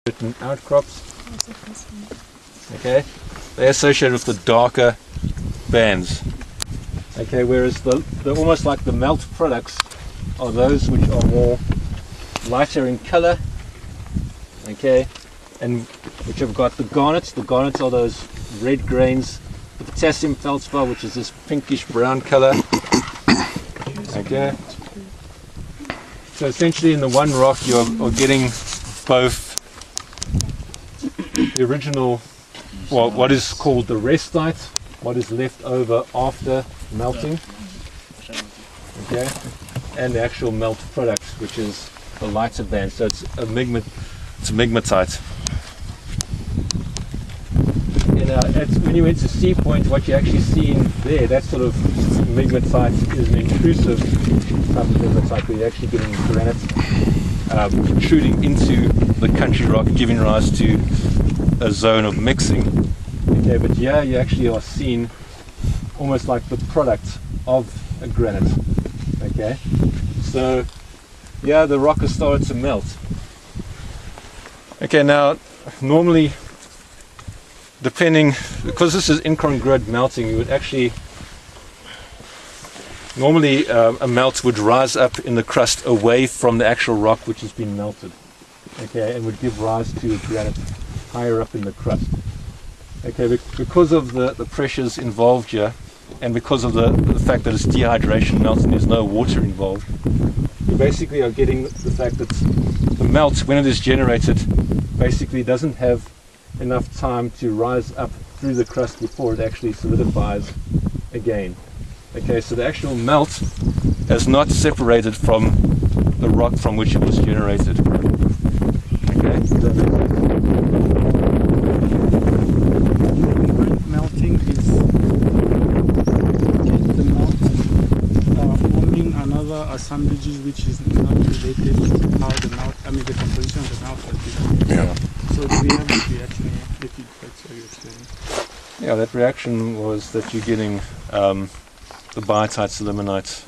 certain outcrops. Okay, they're associated with the darker bands. Okay, whereas the almost like the melt products are those which are more lighter in color. Okay, and which have got the garnets. The garnets are those red grains. The potassium feldspar, which is this pinkish brown color. Okay. So essentially in the one rock you are getting both the original, well, what is called the restite, what is left over after melting, okay, and the actual melt product, which is the lighter band. So it's a migmatite. When you went to Sea Point, what you actually see in there, that sort of migmatite is an intrusive type of migmatite, where you're actually getting granite protruding into the country rock, giving rise to a zone of mixing. Okay, but yeah, you actually are seeing almost like the product of a granite. Okay, so yeah, the rock has started to melt. Okay, now normally, depending, because this is incongruent melting, you would actually normally a melt would rise up in the crust away from the actual rock which has been melted, okay, and would give rise to a granite higher up in the crust. Okay, because of the pressures involved here, and because of the fact that it's dehydration melting, there's no water involved, you basically are getting the fact that the melt, when it is generated, basically doesn't have enough time to rise up through the crust before it actually solidifies again. Okay, so the actual melt has not separated from the rock from which it was generated. Okay, does that make sense? Melting is the melt forming another assemblages which is not related to how the melt, the composition of the melt has been. Yeah. So do we have this reaction here? If that's what you're explaining. Yeah, that reaction was that you're getting the biotites, ilmenite,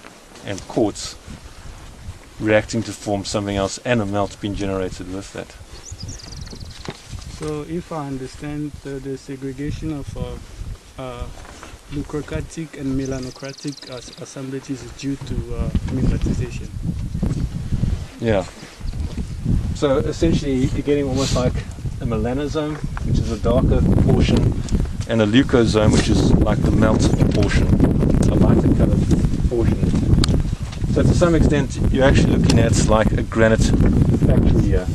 and quartz reacting to form something else, and a melt being generated with that. So if I understand, the segregation of leucocratic and melanocratic assemblages is due to mimetization. Yeah. So essentially you're getting almost like a melanosome, which is a darker portion, and a leucosome, which is like the melt portion, a lighter colored portion. So to some extent you're actually looking at like a granite factory here.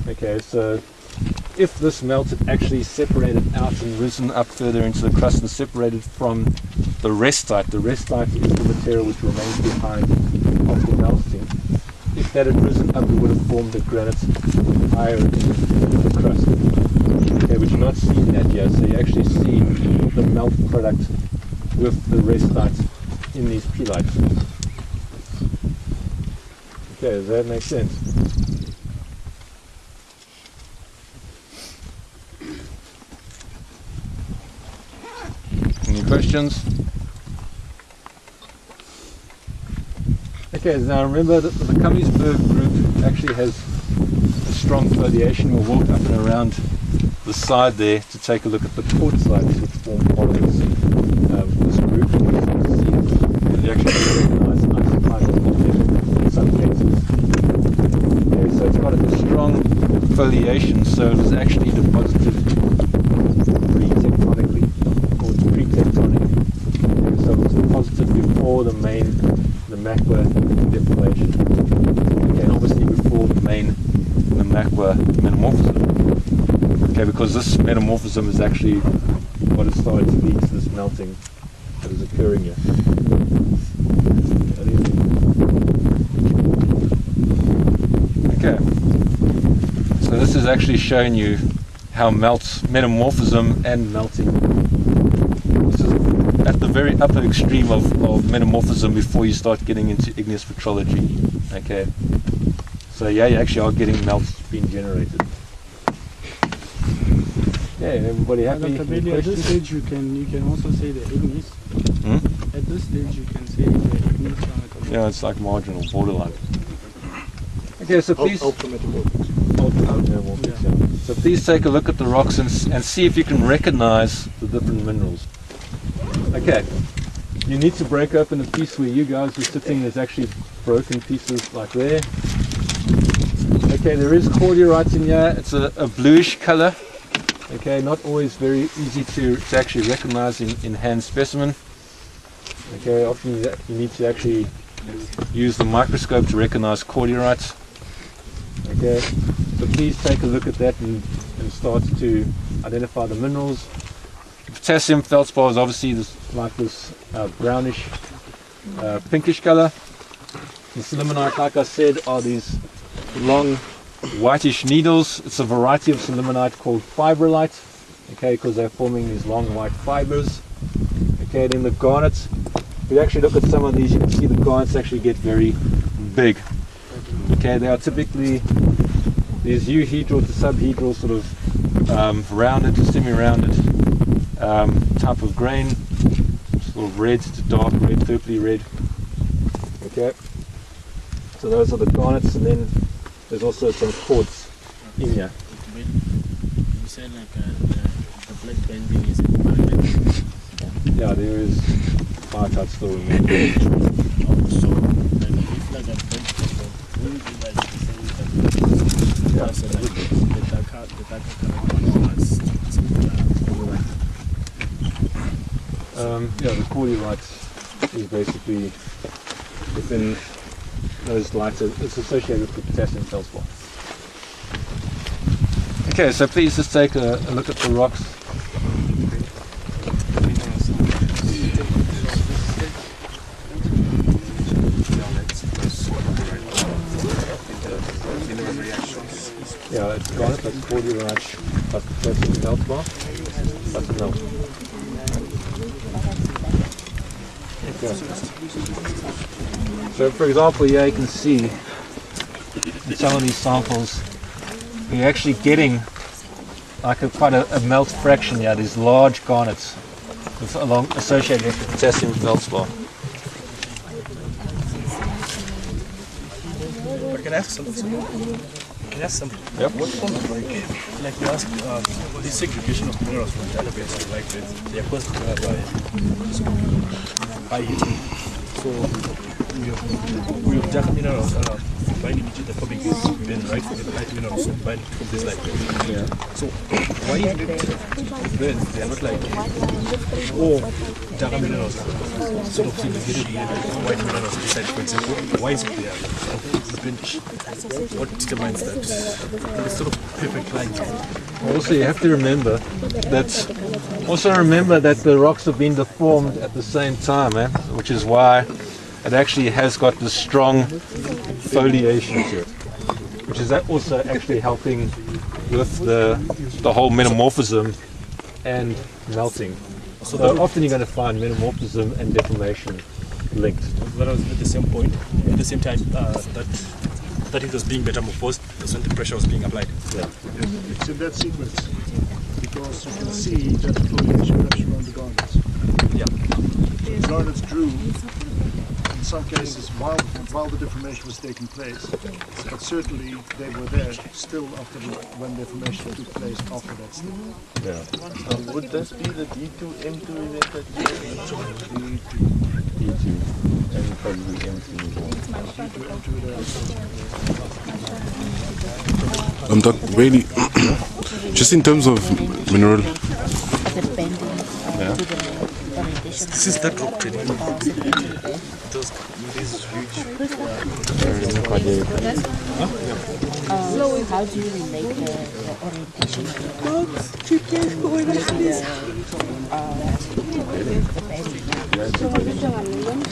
Okay, so if this melt had actually separated out and risen up further into the crust and separated from the restite is the material which remains behind after melting. If that had risen up, it would have formed the granite higher in the crust. Okay, but you're not seeing that here, so you actually see the melt product with the restite in these peelites. Okay, does that make sense? Any questions? Okay, now remember that the Cummings-Berg group actually has a strong foliation. We'll walk up and around the side there to take a look at the quartzites which form part of this group. They actually recognize isophytic in some cases. Okay, so it's got a strong foliation, so it was actually deposited pre-tectonically, or pre-tectonic. Okay, so it was deposited before the Makwa deformation. Okay, and obviously before the Makwa metamorphism. Okay, because this metamorphism is actually what has started to lead to this melting that is occurring here. Okay, so this is actually showing you how metamorphism and melting. This is at the very upper extreme of metamorphism before you start getting into igneous petrology. Okay, so yeah, you actually are getting melts being generated. Okay, everybody happy? At this stage you can also say the igneous. At this stage you can say the igneous on the Yeah, it's like marginal, borderline. Okay, so please. Ultimate. Ultimate, yeah. So please take a look at the rocks and see if you can recognize the different minerals. Okay, you need to break open a piece where you guys are sitting. There's actually broken pieces like there. Okay, there is cordierite in here. It's a bluish color. Okay, not always very easy to actually recognize in hand specimen. Okay, often you need to actually use the microscope to recognize cordierite. Okay, so please take a look at that and start to identify the minerals. The potassium feldspar is obviously like this brownish, pinkish color. The sillimanite, like I said, are these long whitish needles. It's a variety of sillimanite called fibrillite, okay, because they're forming these long white fibers. Okay, then the garnets, if you actually look at some of these, you can see the garnets actually get very big. Okay, they are typically these euhedral to subhedral sort of rounded to semi-rounded type of grain, sort of red to dark red, purpley red. Okay, so those are the garnets, and then there's also some quartz in here. You said like the black bending is in. Yeah, there is biotite still remaining. So like if like a vegetable, will you do like the same? Yeah. So like the darker color has Yeah, the cordierite is basically within those lighter, it's associated with the potassium feldspar. Okay, so please just take a look at the rocks. Yeah, it's garnet, that's cordierite, plus potassium feldspar, plus the milk. Okay. So for example, here you can see in some of these samples you're actually getting like quite a melt fraction here, these large garnets associated with the potassium feldspar. Can I ask something? Can I ask something? Yep. What form of like you ask this segregation of minerals from database like this, they are caused by heating. So we have dark minerals binding each other, forming this bend, right? The light minerals bind from this light. Yeah. So why is it then they are not like dark minerals sort of segregated with white minerals beside, for example? Why is it there? The bench. What determines that? It's sort of perfect lines. Also, you have to remember that the rocks have been deformed at the same time, which is why it actually has got this strong foliation to it, which is also actually helping with the whole metamorphism and melting. So often you're going to find metamorphism and deformation linked. That was at the same point, at the same time that it was being metamorphosed, that's when the pressure was being applied. Yeah. It's in that sequence because you can see that foliation pressure on the garnets. Yeah. The garnets drew in some cases while the deformation was taking place, but certainly they were there still after when deformation took place after that step. Yeah. Would this be the D2, M2 event that D2 and probably M2 as well. Doc, really, just in terms of mineral. Yeah. This is that rock training. These huge. How do you relate the orientation to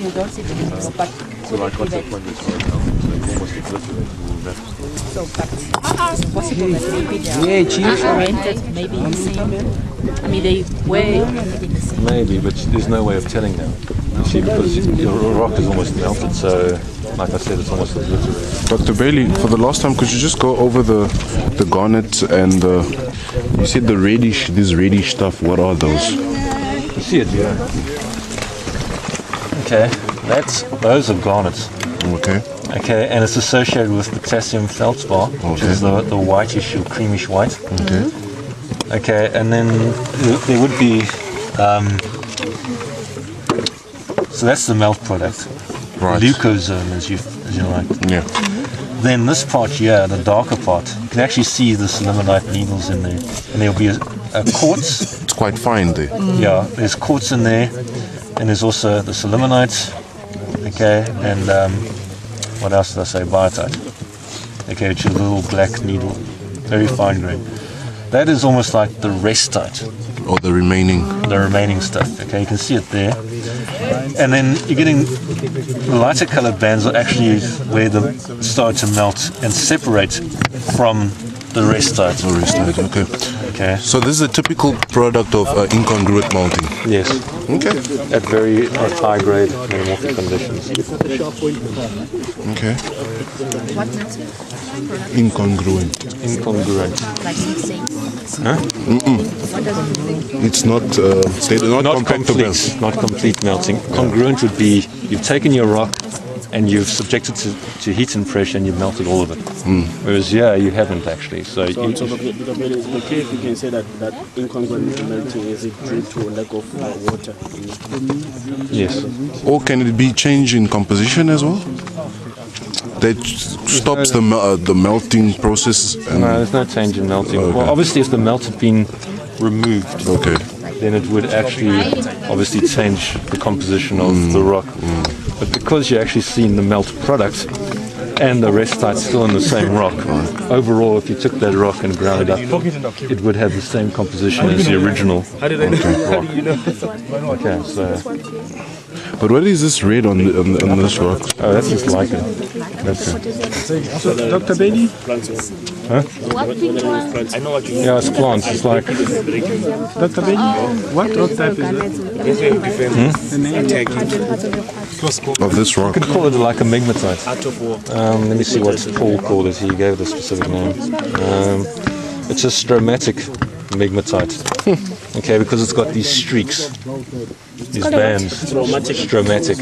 you don't see the minerals, but So like what's the point of this almost obliterated so but it's possible that maybe they are oriented, maybe the same. I mean, they were heading the same. Maybe, but there's no way of telling now. You see, because your rock is almost melted, so like I said, it's almost obliterated. Dr. Bailey, for the last time, could you just go over the garnet and you said these reddish stuff, what are those? You see it, yeah. Okay, those are garnets. Okay. Okay, and it's associated with potassium feldspar, which is the whitish or creamish white. Okay. Okay, and then there would be, so that's the melt product. Right. Leucozone, as you like. Yeah. Then this part here, the darker part, you can actually see the selimanite needles in there. And there'll be a quartz. It's quite fine there. Yeah, there's quartz in there. And there's also the selimanite. Okay, and what else did I say? Biotite. Okay, which is a little black needle, very fine grain. That is almost like the restite. Or the remaining. The remaining stuff. Okay, you can see it there. And then you're getting the lighter colored bands are actually where they start to melt and separate from the restite. The restite, okay. Okay. So this is a typical product of incongruent melting. Yes. Okay. At very high grade metamorphic conditions. Okay. What melting? Incongruent. Incongruent. Like mixing. Huh? What does it mean? It's not. They're not compatible. complete. Not complete melting. Congruent would be you've taken your rock and you've subjected to heat and pressure and you've melted all of it. Whereas here you haven't actually. So So it's okay if you can say that incongruent melting is it due to lack of water? yes. Or can it be changed in composition as well? That stops the melting process. And No, there's no change in melting. Okay. Well, obviously, if the melt had been removed, okay. then it would actually obviously change the composition of the rock. But because you're actually seeing the melt product and the restite still in the same rock, overall, if you took that rock and ground it up, it would have the same composition as the original. How did I know? How do you know? Okay, so But what is this red on this rock? oh, that's just like it. So, Dr. Bailey, I know what you mean. Yeah, it's plants. It's like Dr. Bailey, what rock type is it? The name? Of this rock? you could call it like a migmatite. Out of war. Let me see what Paul called it. He gave it a specific name. It's a stromatic migmatite. Okay, because it's got these streaks, these bands. Stromatic.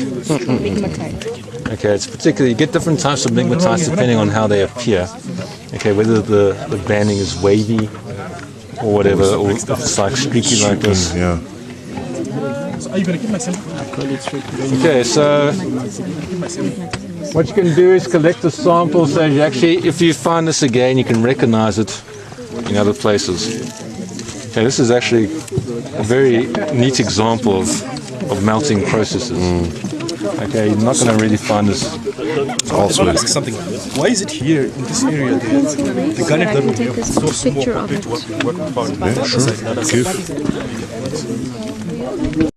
Okay, it's particularly, you get different types of migmatites depending on how they appear. Okay, whether the banding is wavy or whatever, or if it's like streaky like this. Yeah. Okay, so what you can do is collect the sample so you actually, if you find this again, you can recognize it in other places. Okay, this is actually a very neat example of melting processes. Okay, you're not going to really find this Also, ask something. Why is it here in this area? The garnet that we have is so small compared to what we found. Yeah, sure. Give.